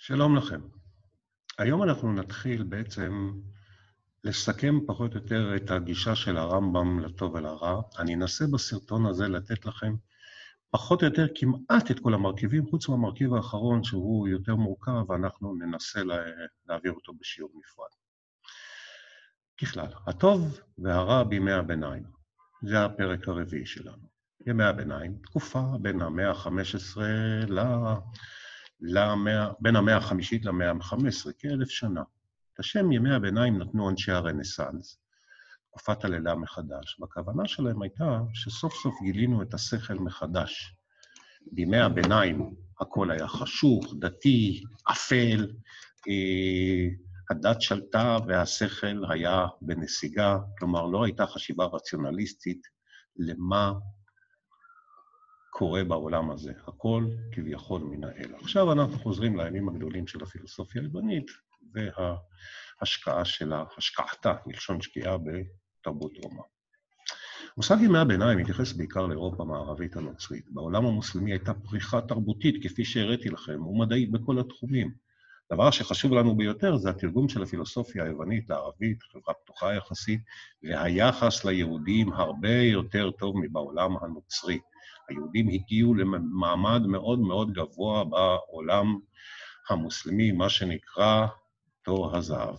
שלום לכם. היום אנחנו נתחיל בעצם לסכם פחות או יותר את הגישה של הרמב"ם לטוב ולרע. אני אנסה בסרטון הזה לתת לכם פחות או יותר כמעט את כל המרכיבים, חוץ מהמרכיב האחרון שהוא יותר מורכב, ואנחנו ננסה להעביר אותו בשיעור נפרד. ככלל, הטוב והרע בימי הביניים, זה הפרק הרביעי שלנו. ימי הביניים, תקופה בין המאה ה-15 בין המאה החמישית למאה ה-15, כ-1000 שנה. את השם ימי הביניים נתנו אנשי הרנסנס, תקופת הלידה מחדש, והכוונה שלהם הייתה שסוף סוף גילינו את השכל מחדש. בימי הביניים הכל היה חשוך, דתי, אפל, הדת שלטה והשכל היה בנסיגה, כלומר לא הייתה חשיבה רציונליסטית למה קורה בעולם הזה. הכל כביכול מן האל. עכשיו אנחנו חוזרים לימים הגדולים של הפילוסופיה היוונית, וההשקעה שלה, השקעתה, מלשון שקיעה בתרבות רומא. מושג ימי הביניים מתייחס בעיקר לאירופה המערבית הנוצרית. בעולם המוסלמי הייתה פריחה תרבותית, כפי שהראיתי לכם, ומדעית בכל התחומים. דבר שחשוב לנו ביותר זה התרגום של הפילוסופיה היוונית לערבית, חברה פתוחה יחסית, והיחס ליהודים הרבה יותר טוב מבעולם הנוצרי. היהודים הגיעו למעמד מאוד מאוד גבוה בעולם המוסלמי, מה שנקרא תור הזהב.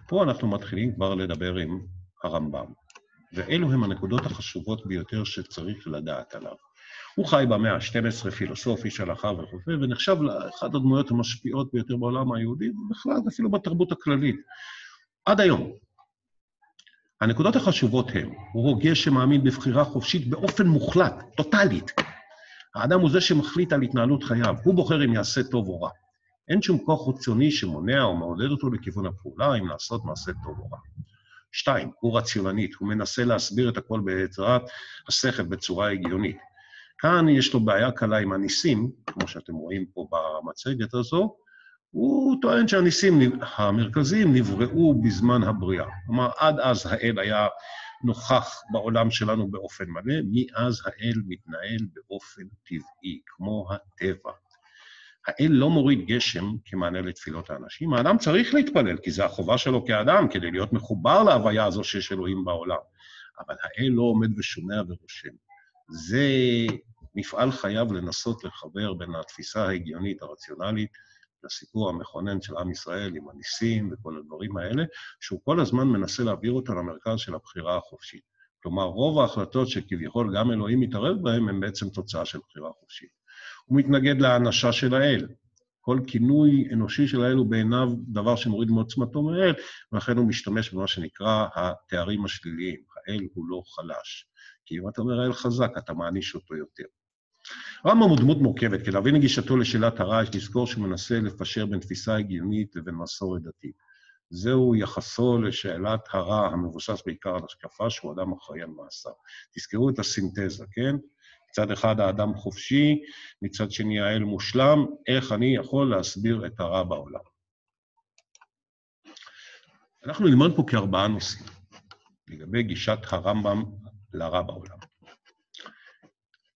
פה אנחנו מתחילים כבר לדבר עם הרמב"ם, ואלו הם הנקודות החשובות ביותר שצריך לדעת עליו. הוא חי במאה ה-12, פילוסוף, איש הלכה וכו', ונחשב לאחת הדמויות המשפיעות ביותר בעולם היהודי, ובכלל אפילו בתרבות הכללית. עד היום. הנקודות החשובות הן, הוא הוגה שמאמין בבחירה חופשית באופן מוחלט, טוטלית. האדם הוא זה שמחליט על התנהלות חייו, הוא בוחר אם יעשה טוב או רע. אין שום כוח חיצוני שמונע או מעודד אותו לכיוון הפעולה, אם לעשות מעשה טוב או רע. 2, הוא רציונלית, הוא מנסה להסביר את הכל בעזרת השכל בצורה הגיונית. כאן יש לו בעיה קלה עם הניסים, כמו שאתם רואים פה במצגת הזו, הוא טוען שהניסים המרכזיים נבראו בזמן הבריאה. כלומר, עד אז האל היה נוכח בעולם שלנו באופן מלא, מאז האל מתנהל באופן טבעי, כמו הטבע. האל לא מוריד גשם כמענה לתפילות האנשים. האדם צריך להתפלל, כי זה החובה שלו כאדם, כדי להיות מחובר להוויה הזו שיש אלוהים בעולם. אבל האל לא עומד ושומע ורושם. זה מפעל חייב לנסות לחבר בין התפיסה ההגיונית הרציונלית, לסיפור המכונן של עם ישראל עם הניסים וכל הדברים האלה, שהוא כל הזמן מנסה להעביר אותה למרכז של הבחירה החופשית. כלומר, רוב ההחלטות שכביכול גם אלוהים מתערב בהן, הם בעצם תוצאה של בחירה חופשית. הוא מתנגד להאנשה של האל. כל כינוי אנושי של האל הוא בעיניו דבר שמוריד מעוצמתו מהאל, ולכן הוא משתמש במה שנקרא התארים השליליים. האל הוא לא חלש. כי אם אתה אומר האל חזק, אתה מעניש אותו יותר. הרמב"ם הוא דמות מורכבת, כי להבין גישתו לשאלת הרע, יש לזכור שהוא מנסה לפשר בין תפיסה הגיונית לבין מסורת דתית. זהו יחסו לשאלת הרע המבוסס בעיקר על השקפה, שהוא אדם אחראי על מעשיו. תזכרו את הסינתזה, כן? מצד אחד האדם חופשי, מצד שני האל מושלם, איך אני יכול להסביר את הרע בעולם. אנחנו נלמד פה כ4 נושאים, לגבי גישת הרמב"ם לרע בעולם.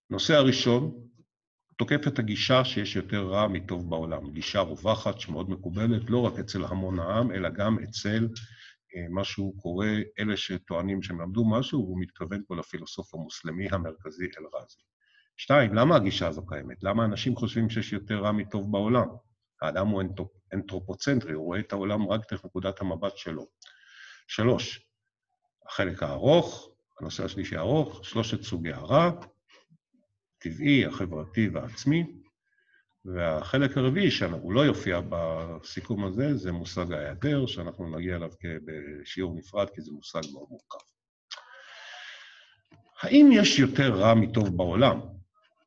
נושא הראשון, תוקף את הגישה שיש יותר רע מטוב בעולם. גישה רווחת שמאוד מקובלת, לא רק אצל המון העם, אלא גם אצל מה שהוא קורא, אלה שטוענים שהם למדו משהו, והוא מתכוון פה לפילוסוף המוסלמי המרכזי אל-רזי. 2, למה הגישה הזו קיימת? למה אנשים חושבים שיש יותר רע מטוב בעולם? האדם הוא אנתרופוצנטרי, הוא רואה את העולם רק דרך נקודת המבט שלו. 3, החלק הארוך, הנושא השלישי הארוך, 3 סוגי הרע, טבעי, החברתי והעצמי, והחלק הרביעי שהוא לא יופיע בסיכום הזה, זה מושג ההיעדר, שאנחנו נגיע אליו בשיעור נפרד, כי זה מושג מאוד מורכב. האם יש יותר רע מטוב בעולם?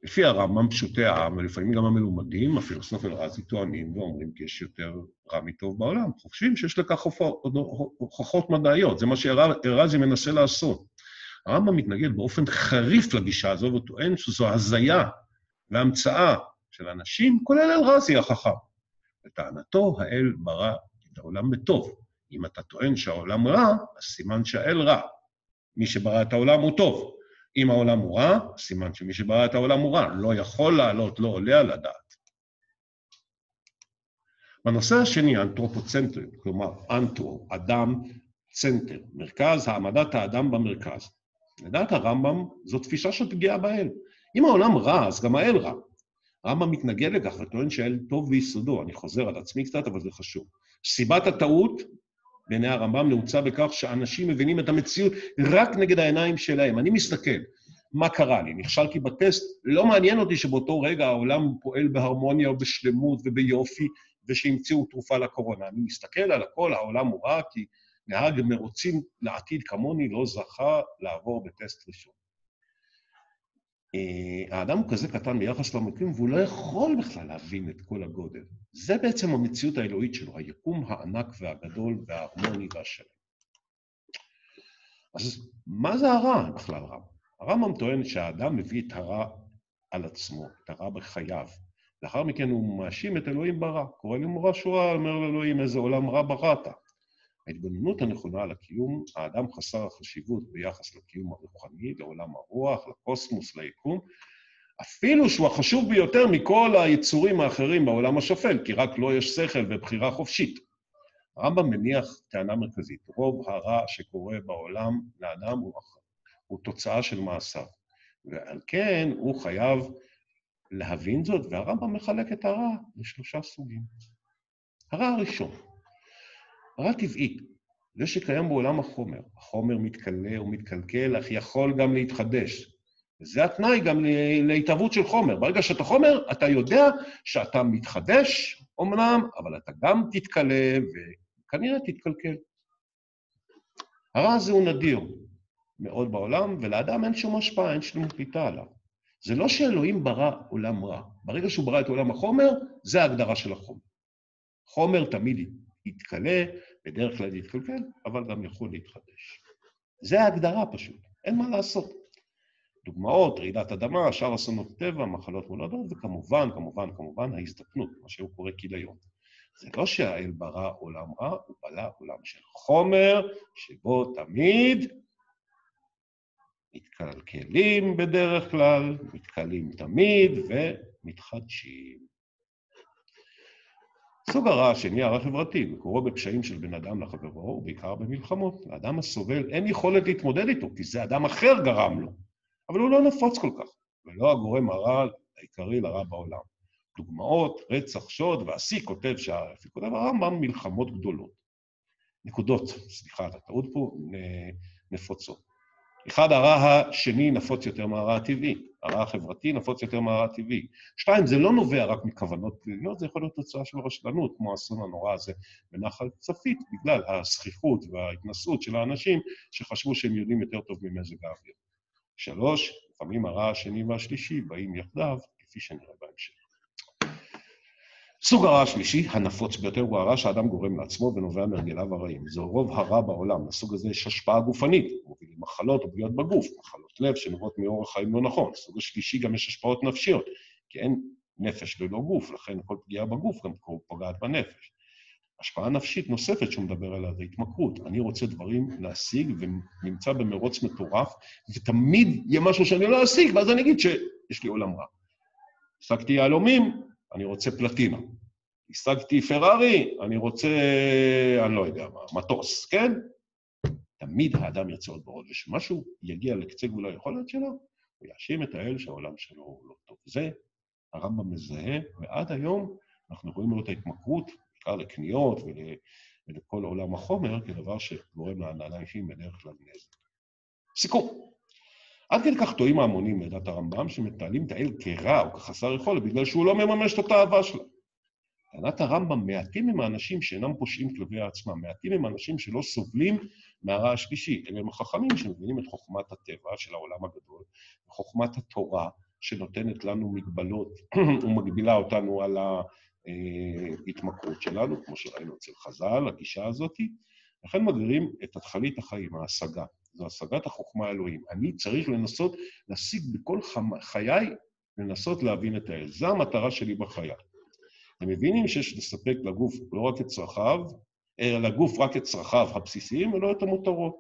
לפי הרמב"ם פשוטי העם, ולפעמים גם המלומדים, הפילוסוף אל-רזי טוענים ואומרים כי יש יותר רע מטוב בעולם. חושבים שיש לכך הוכחות מדעיות, זה מה שאל-רזי מנסה לעשות. הרמב"ם מתנגד באופן חריף לגישה הזו, וטוען שזו הזיה והמצאה של אנשים, כולל אל-רזי החכם. לטענתו, האל ברא את העולם בטוב. אם אתה טוען שהעולם רע, אז סימן שהאל רע. מי שברא את העולם הוא טוב. אם העולם הוא רע, סימן שמי שברא את העולם הוא רע. לא יכול לעלות, לא עולה על הדעת. בנושא השני, האנתרופוצנטרי, כלומר, אנתרו, אדם, צנטר, מרכז, העמדת האדם במרכז. לדעת הרמב"ם, זו תפיסה של פגיעה באל. אם העולם רע, אז גם האל רע. הרמב"ם מתנגד לכך וטוען שהאל טוב ביסודו. אני חוזר על עצמי קצת, אבל זה חשוב. סיבת הטעות בעיני הרמב"ם נעוצה בכך שאנשים מבינים את המציאות רק נגד העיניים שלהם. אני מסתכל, מה קרה לי? נכשלתי בטסט, לא מעניין אותי שבאותו רגע העולם פועל בהרמוניה ובשלמות וביופי, ושהמציאו תרופה לקורונה. אני מסתכל על הכל, העולם הוא רע, כי נהג מרוצים לעתיד כמוני לא זכה לעבור בטסט ראשון. האדם הוא כזה קטן ביחס למקום, והוא לא יכול בכלל להבין את כל הגודל. זה בעצם המציאות האלוהית שלו, היקום הענק והגדול וההרמוני והשלם. אז מה זה הרע בכלל רע? הרמב"ם טוען שהאדם מביא את הרע על עצמו, את הרע בחייו. לאחר מכן הוא מאשים את אלוהים ברע. קורא לי מורה שורה, אומר לאלוהים איזה עולם רע בראת. ההתבוננות הנכונה על הקיום, האדם חסר החשיבות ביחס לקיום הרוחני, לעולם הרוח, לקוסמוס, ליקום, אפילו שהוא החשוב ביותר מכל היצורים האחרים בעולם השפל, כי רק לו יש שכל ובחירה חופשית. הרמב"ם מניח טענה מרכזית, רוב הרע שקורה בעולם לאדם הוא תוצאה של מעשיו, ועל כן הוא חייב להבין זאת, והרמב"ם מחלק את הרע לשלושה סוגים. הרע הראשון, הרע טבעי, זה שקיים בעולם החומר. החומר מתכלה ומתקלקל, אך יכול גם להתחדש. וזה התנאי גם להתהוות של חומר. ברגע שאתה חומר, אתה יודע שאתה מתחדש, אומנם, אבל אתה גם תתכלה וכנראה תתקלקל. הרע הזה הוא נדיר מאוד בעולם, ולאדם אין שום השפעה, אין שום פליטה עליו. זה לא שאלוהים ברא עולם רע. ברגע שהוא ברא את עולם החומר, זה ההגדרה של החומר. חומר תמיד יתכלה, בדרך כלל יתקלקל, אבל גם יכול להתחדש. זה ההגדרה פשוט, אין מה לעשות. דוגמאות, רעידת אדמה, שאר אסונות טבע, מחלות מולדות, וכמובן, ההזדקנות, מה שהוא קורא כיליון. זה לא שהאל ברא עולם רע, הוא בלע עולם של חומר, שבו תמיד מתקלקלים בדרך כלל, מתקלים תמיד ומתחדשים. סוג הרע השני, הרע חברתי, מקורו בפשעים של בן אדם לחברו, ובעיקר במלחמות. לאדם הסובל אין יכולת להתמודד איתו, כי זה אדם אחר גרם לו. אבל הוא לא נפוץ כל כך, ולא הגורם הרע העיקרי לרע בעולם. דוגמאות, רצח, שוד, והשיא כותב הרמב"ם מלחמות גדולות. הטעות פה נפוצות. אחד, הרע השני נפוץ יותר מהרע הטבעי. הרע החברתי נפוץ יותר מהרע הטבעי. 2, זה לא נובע רק מכוונות פליליות, זה יכול להיות תוצאה של רשלנות, כמו האסון הנורא הזה בנחל צפית, בגלל הזכיחות וההתנסות של האנשים שחשבו שהם יודעים יותר טוב ממזג האוויר. 3, לפעמים הרע השני והשלישי באים יחדיו, כפי שנראה בהמשך. סוג הרע השלישי, הנפוץ ביותר, הוא הרע שהאדם גורם לעצמו ונובע מהרגליו הרעים. זהו רוב הרע בעולם. לסוג הזה יש השפעה גופנית, מובילים מחלות או פגיעות בגוף, מחלות לב שנובעות מאורח חיים לא נכון. לסוג השלישי גם יש השפעות נפשיות, כי אין נפש ללא גוף, לכן כל פגיעה בגוף גם פוגעת בנפש. השפעה נפשית נוספת שהוא מדבר עליה זה התמכרות. אני רוצה דברים להשיג ונמצא במרוץ מטורף, ותמיד יהיה משהו שאני לא אשיג, ואז אני אגיד שיש לי עולם רע. השגתי יהלומים, אני רוצה פלטינה. השגתי פרארי, אני רוצה, אני לא יודע מה, מטוס, כן? תמיד האדם ירצה עוד ועוד, ושמשהו יגיע לקצה גבול היכולת שלו, הוא יאשים את האל שהעולם שלו הוא לא טוב. זה הרמב"ם מזהה, ועד היום אנחנו רואים לו את ההתמכרות, בעיקר לקניות ולכל עולם החומר, כדבר שגורם לאנשים בדרך כלל נזק. סיכום. עד כדי כך טועים ההמונים לדעת הרמב"ם, שמתעלים את האל כרע או כחסר יכולת, בגלל שהוא לא מממש את האהבה שלה. לדעת הרמב"ם, מעטים הם האנשים שאינם פושעים כלפי עצמם, מעטים הם האנשים שלא סובלים מהרע השלישי. אלה הם החכמים שמבינים את חוכמת הטבע של העולם הגדול, וחוכמת התורה שנותנת לנו מגבלות ומגבילה אותנו על ההתמכרות שלנו, כמו שראינו אצל חז"ל, הגישה הזאת, לכן מגדירים את התכלית החיים, ההשגה. זו השגת החוכמה האלוהים. אני צריך לנסות להשיג בכל חיי, לנסות להבין את האל. זו המטרה שלי בחיי. הם מבינים שיש לספק לגוף לא רק את צרכיו, לגוף רק את צרכיו הבסיסיים, ולא את המותרות.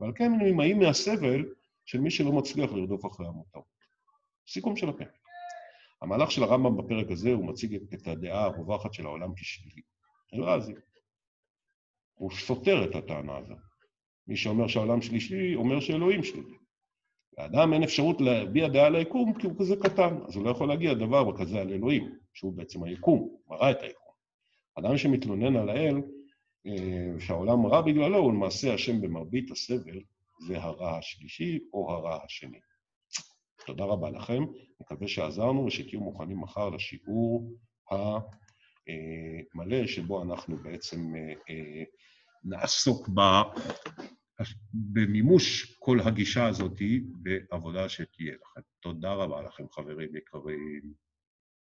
ועל כן הם נמנעים מהסבל של מי שלא מצליח לרדוף אחרי המותרות. סיכום של הפרק. המהלך של הרמב"ם בפרק הזה הוא מציג את הדעה הרווחת של העולם כשלילי. רזי. הוא סותר את הטענה הזאת. מי שאומר שהעולם שלישי, אומר שאלוהים שלישי. לאדם אין אפשרות להביע דעה על היקום, כי הוא כזה קטן, אז הוא לא יכול להגיע דבר כזה על אלוהים, שהוא בעצם היקום, מראה את היקום. אדם שמתלונן על האל, שהעולם רע בגללו, הוא למעשה השם במרבית הסבל, זה הרע השלישי או הרע השני. תודה רבה לכם, מקווה שעזרנו ושתהיו מוכנים מחר לשיעור המלא, שבו אנחנו בעצם נעסוק במימוש כל הגישה הזאת בעבודה שתהיה לכם. תודה רבה לכם, חברים יקרים.